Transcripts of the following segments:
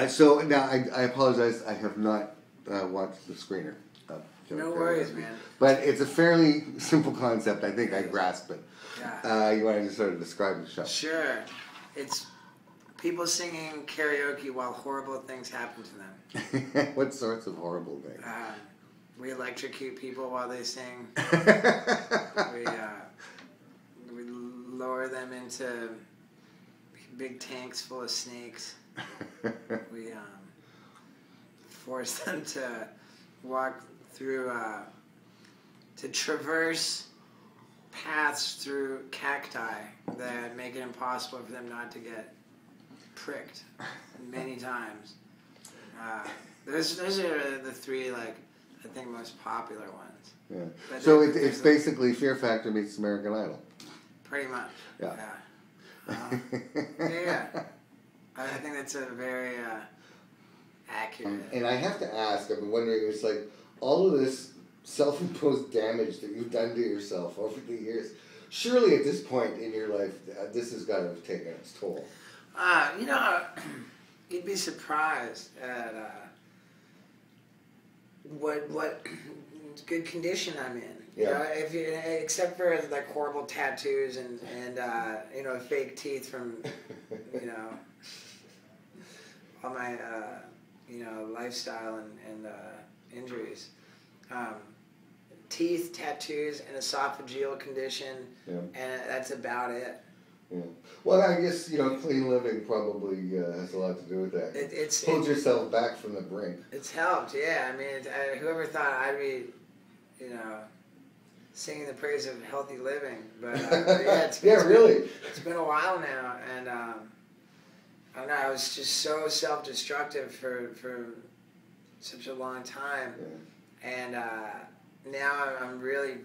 So now I apologize. I have not watched the screener. No worries, man. But it's a fairly simple concept. I think I grasp it. Yeah. You want to just sort of describe the show? Sure. It's people singing karaoke while horrible things happen to them. What sorts of horrible things? We electrocute people while they sing. We lower them into big tanks full of snakes. We force them to walk through, to traverse paths through cacti that make it impossible for them not to get pricked many times. Those are the three, like, I think most popular ones. Yeah. But So it's basically Fear Factor meets American Idol. Pretty much. Yeah. Yeah. I think that's a very accurate. And I have to ask, I've been wondering, it's like all of this self-imposed damage that you've done to yourself over the years, surely at this point in your life, this has got to have taken its toll. You'd be surprised at what good condition I'm in. Yeah. Except for like horrible tattoos and fake teeth from all my lifestyle and injuries. Teeth, tattoos, and esophageal condition, and that's about it. Yeah. Well, I guess clean living probably has a lot to do with that. It's pulled yourself back from the brink. It's helped, yeah. I mean, whoever thought I'd be, singing the praise of healthy living, but yeah, really. It's been a while now, and I don't know. I was just so self-destructive for such a long time, and now I'm really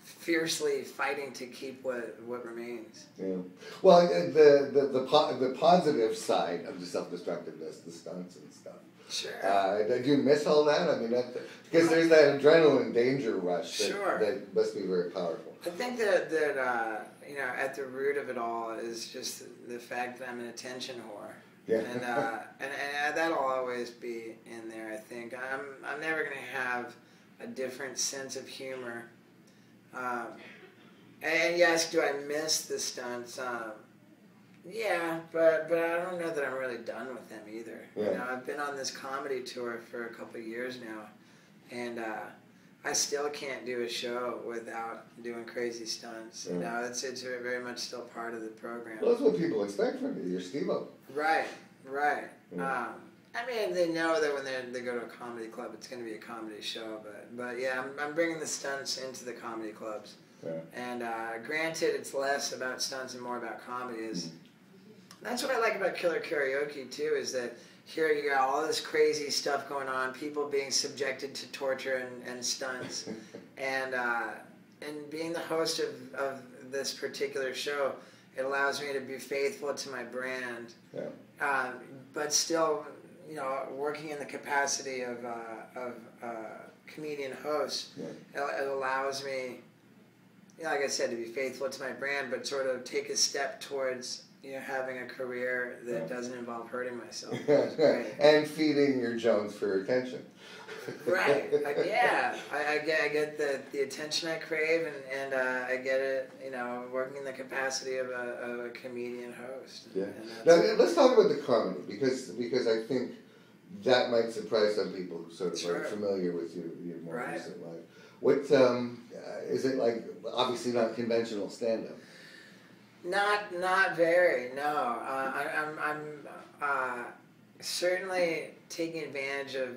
fiercely fighting to keep what remains. Yeah. Well, the positive side of the self-destructiveness, the stunts and stuff. Sure. Do you miss all that? I mean, because there's that adrenaline danger rush that must be very powerful. I think that at the root of it all is just the fact that I'm an attention whore. Yeah. And that'll always be in there. I think I'm never gonna have a different sense of humor. And yes, do I miss the stunts? Yeah, but I don't know that I'm really done with them either. Yeah. I've been on this comedy tour for a couple of years now, and I still can't do a show without doing crazy stunts. Yeah. It's very much still part of the program. Well, that's what people expect from you. You're Steve-O. Right. Yeah. I mean, they know that when they go to a comedy club, it's going to be a comedy show. But yeah, I'm bringing the stunts into the comedy clubs. Yeah. And granted, it's less about stunts and more about comedy. That's what I like about Killer Karaoke too. Is that here you got all this crazy stuff going on, people being subjected to torture and stunts, and being the host of this particular show, it allows me to be faithful to my brand. Yeah. But still, working in the capacity of comedian host, it allows me, like I said, to be faithful to my brand, but sort of take a step towards having a career that doesn't involve hurting myself. And feeding your Jones for attention. Right. I get the attention I crave, and I get it, working in the capacity of a comedian host. Yeah. Now, let's talk about the comedy, because I think that might surprise some people who sort of are familiar with your more recent life. What is it like? Obviously not conventional stand-up. Not very. No. I'm certainly taking advantage of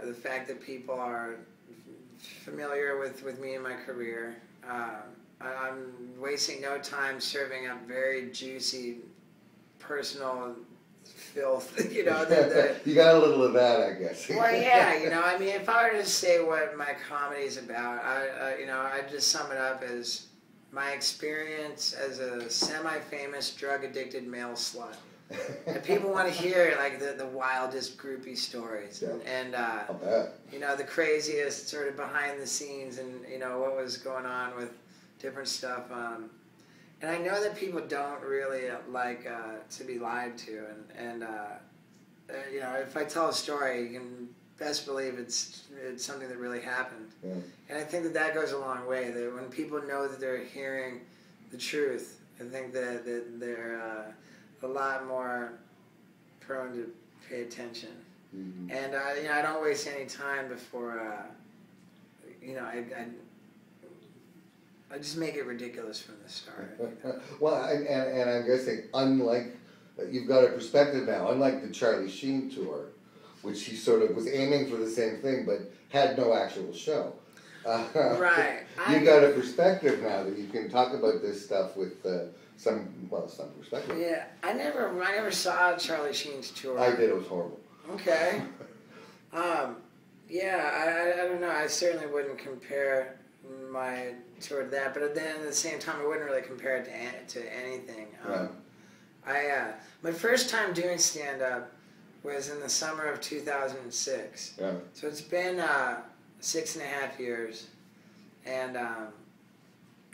the fact that people are familiar with me and my career. I'm wasting no time serving up very juicy, personal filth. You got a little of that, I guess. Well, yeah. I mean, if I were to say what my comedy is about, I'd just sum it up as my experience as a semi-famous drug-addicted male slut. And people want to hear like the wildest groupie stories, and the craziest sort of behind the scenes, and what was going on with different stuff. And I know that people don't really like to be lied to, and you know, if I tell a story, you can best believe it's something that really happened. Yeah. And I think that goes a long way. That when people know that they're hearing the truth, I think that they're a lot more prone to pay attention. Mm-hmm. And you know, I don't waste any time before. You know, I just make it ridiculous from the start. You know? Well, and I'm guessing, unlike, you've got a perspective now, unlike the Charlie Sheen tour, which he sort of was aiming for the same thing, but had no actual show. Right. You got a perspective now that you can talk about this stuff with some perspective. Yeah, I never saw Charlie Sheen's tour. I did. It was horrible. Okay. Yeah, I don't know. I certainly wouldn't compare my tour to that, but then at the same time, I wouldn't really compare it to anything. Right. My first time doing stand-up was in the summer of 2006. Yeah. So it's been 6.5 years, and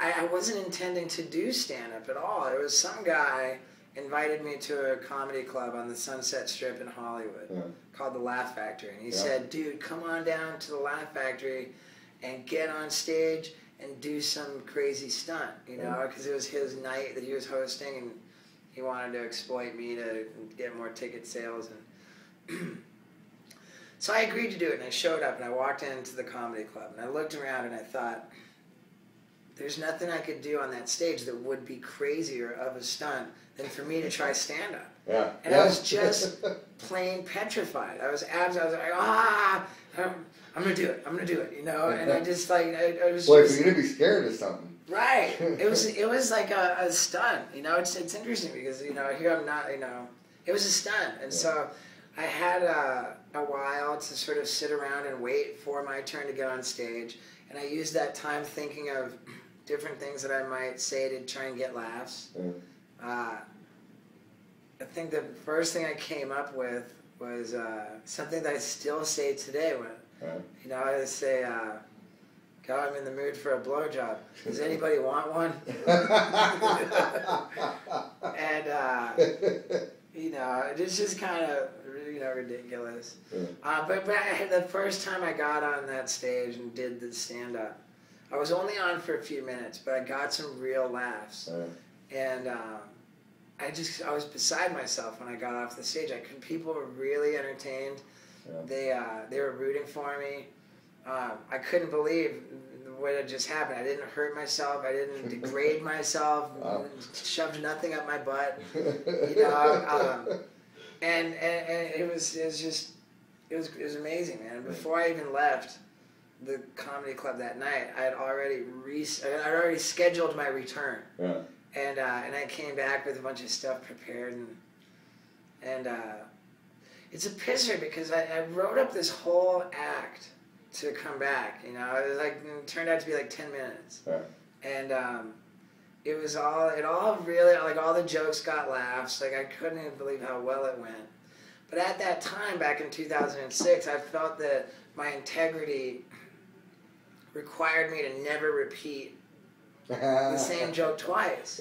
I wasn't intending to do stand-up at all. It was some guy invited me to a comedy club on the Sunset Strip in Hollywood called the Laugh Factory. And he said, dude, come on down to the Laugh Factory and get on stage and do some crazy stunt, you know, because it was his night that he was hosting, and he wanted to exploit me to get more ticket sales. And so I agreed to do it, and I showed up, and I walked into the comedy club, and I looked around, and I thought, there's nothing I could do on that stage that would be crazier of a stunt than for me to try stand-up. Yeah. And I was just plain petrified. I was like, I'm gonna do it, you know. And I just like, I was. Well, for you to be scared of something. Right. It was like a stunt, you know. It's interesting because, you know, here I'm not, you know, it was a stunt, and so I had a while to sort of sit around and wait for my turn to get on stage, and I used that time thinking of different things that I might say to try and get laughs. I think the first thing I came up with was something that I still say today. When you know, I say, "God, I'm in the mood for a blowjob. Does anybody want one?" And you know, it's just kind of, you know, ridiculous. But the first time I got on that stage and did the stand-up, I was only on for a few minutes, but I got some real laughs. And I was beside myself when I got off the stage. People were really entertained. They were rooting for me. I couldn't believe what had just happened. I didn't hurt myself. I didn't degrade myself. Shoved nothing up my butt. You know, and it was amazing, man. Before I even left the comedy club that night, I had already scheduled my return. And I came back with a bunch of stuff prepared, and it's a pisser because I wrote up this whole act to come back. You know, it turned out to be like 10 minutes, and it all really, like, all the jokes got laughs. Like, I couldn't even believe how well it went. But at that time, back in 2006, I felt that my integrity required me to never repeat the same joke twice.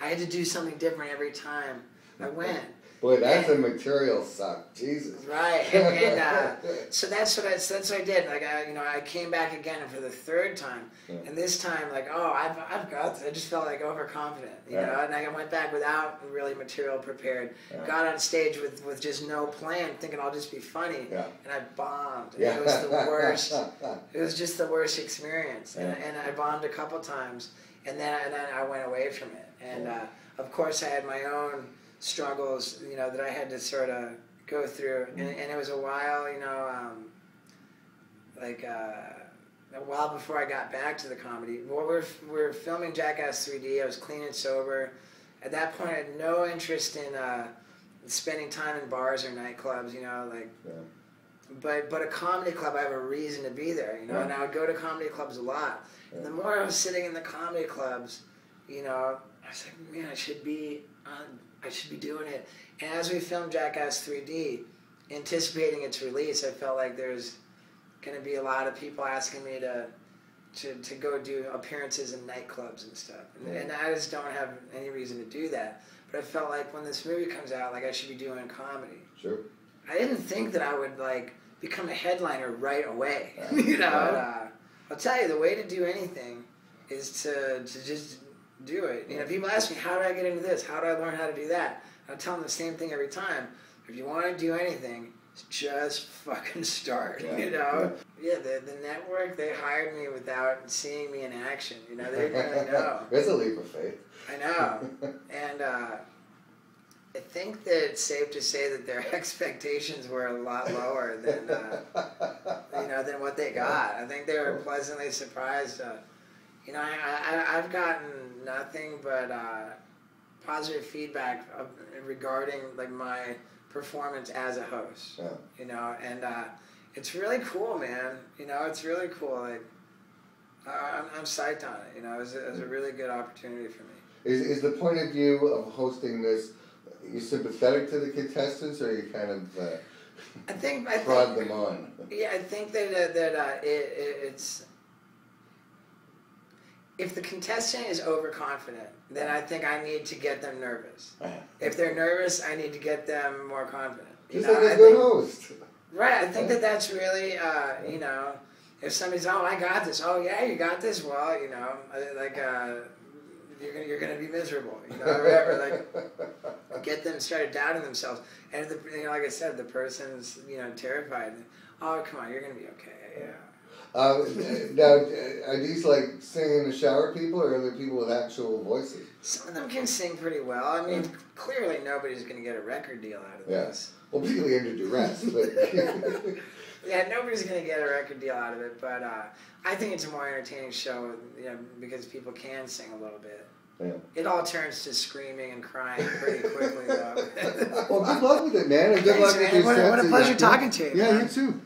I had to do something different every time I went. Boy, that's a material suck, Jesus. Right, and so that's what I did. Like, I came back again for the third time, and this time, like, I've got this. I just felt like overconfident, you know. And I went back without really material prepared. Got on stage with just no plan, thinking I'll just be funny, and I bombed. And it was the worst. It was just the worst experience, and I bombed a couple times, and then I went away from it, and of course I had my own struggles, you know, that I had to sort of go through, and it was a while, you know, a while before I got back to the comedy. Well, we're filming Jackass 3D. I was clean and sober. At that point, I had no interest in spending time in bars or nightclubs, you know, like. But a comedy club, I have a reason to be there, you know, and I would go to comedy clubs a lot. And the more I was sitting in the comedy clubs, you know, I was like, man, I should be doing it. And as we filmed Jackass 3D, anticipating its release, I felt like there's going to be a lot of people asking me to go do appearances in nightclubs and stuff. And I just don't have any reason to do that. But I felt like when this movie comes out, like, I should be doing comedy. Sure. I didn't think that I would like become a headliner right away. You know, I'll tell you, the way to do anything is to just do it. You know, people ask me, how do I get into this? How do I learn how to do that? I tell them the same thing every time. If you want to do anything, just fucking start. You know. Yeah, the network, they hired me without seeing me in action. You know, they didn't really know. That's a leap of faith. I know. And I think that it's safe to say that their expectations were a lot lower than you know, than what they got. I think they were pleasantly surprised. You know, I've gotten nothing but positive feedback regarding like my performance as a host. You know, and it's really cool, man. You know, it's really cool. Like I'm psyched on it. You know, it was a really good opportunity for me. Is the point of view of hosting this? You sympathetic to the contestants, or you kind of prod them on? Yeah, I think that it's if the contestant is overconfident, then I think I need to get them nervous. If they're nervous, I need to get them more confident. Just like a good host. Right, I think that that's really, you know, if somebody's, oh, I got this. Oh, yeah, you got this. Well, you know, like, you're gonna be miserable, you know, or whatever. Like, get them started doubting themselves. And if you know, like I said, the person's, you know, terrified. Oh, come on, you're gonna be okay. Yeah. Now, are these like sing in the shower people, or are there people with actual voices? Some of them can sing pretty well. I mean, clearly nobody's gonna get a record deal out of this. Well, particularly under duress. But yeah, nobody's gonna get a record deal out of it. But I think it's a more entertaining show, you know, because people can sing a little bit. Yeah. It all turns to screaming and crying pretty quickly, though. Well, good luck with it, man, and good luck with your What a pleasure talking to you. Yeah, man. You too.